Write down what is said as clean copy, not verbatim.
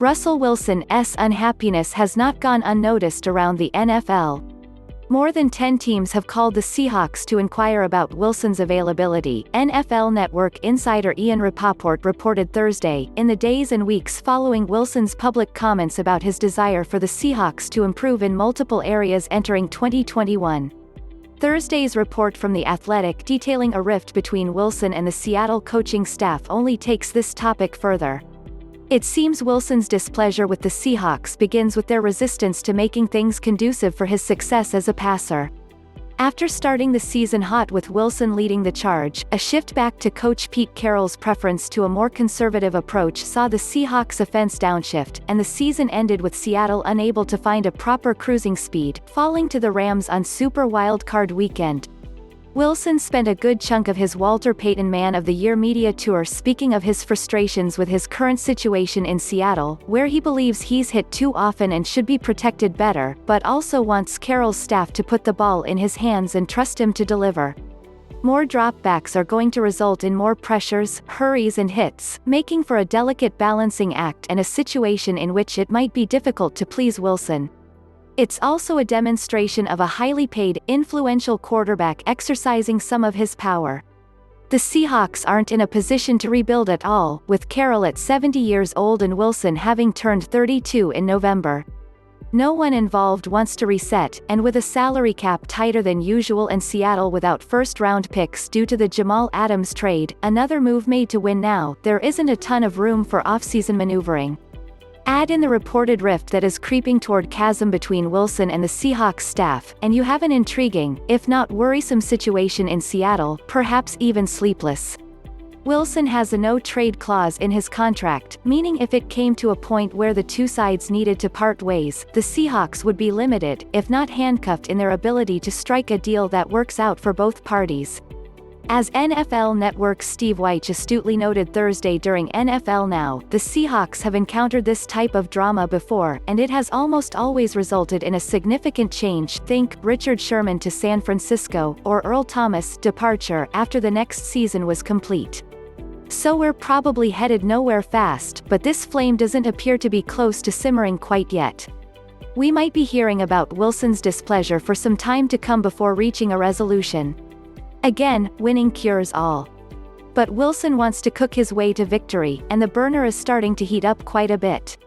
Russell Wilson's unhappiness has not gone unnoticed around the NFL. More than 10 teams have called the Seahawks to inquire about Wilson's availability, NFL Network Insider Ian Rapoport reported Thursday, in the days and weeks following Wilson's public comments about his desire for the Seahawks to improve in multiple areas entering 2021. Thursday's report from The Athletic detailing a rift between Wilson and the Seattle coaching staff only takes this topic further. It seems Wilson's displeasure with the Seahawks begins with their resistance to making things conducive for his success as a passer. After starting the season hot with Wilson leading the charge, a shift back to coach Pete Carroll's preference to a more conservative approach saw the Seahawks offense downshift, and the season ended with Seattle unable to find a proper cruising speed, falling to the Rams on Super Wildcard Weekend. Wilson spent a good chunk of his Walter Payton Man of the Year media tour speaking of his frustrations with his current situation in Seattle, where he believes he's hit too often and should be protected better, but also wants Carroll's staff to put the ball in his hands and trust him to deliver. More dropbacks are going to result in more pressures, hurries and hits, making for a delicate balancing act and a situation in which it might be difficult to please Wilson. It's also a demonstration of a highly paid, influential quarterback exercising some of his power. The Seahawks aren't in a position to rebuild at all, with Carroll at 70 years old and Wilson having turned 32 in November. No one involved wants to reset, and with a salary cap tighter than usual and Seattle without first-round picks due to the Jamal Adams trade, another move made to win now, there isn't a ton of room for offseason maneuvering. Add in the reported rift that is creeping toward chasm between Wilson and the Seahawks staff, and you have an intriguing, if not worrisome situation in Seattle, perhaps even sleepless. Wilson has a no-trade clause in his contract, meaning if it came to a point where the two sides needed to part ways, the Seahawks would be limited, if not handcuffed in their ability to strike a deal that works out for both parties. As NFL Network's Steve Wyche astutely noted Thursday during NFL Now, the Seahawks have encountered this type of drama before, and it has almost always resulted in a significant change. Think Richard Sherman to San Francisco, or Earl Thomas' departure after the next season was complete. So we're probably headed nowhere fast, but this flame doesn't appear to be close to simmering quite yet. We might be hearing about Wilson's displeasure for some time to come before reaching a resolution. Again, winning cures all. But Wilson wants to cook his way to victory, and the burner is starting to heat up quite a bit.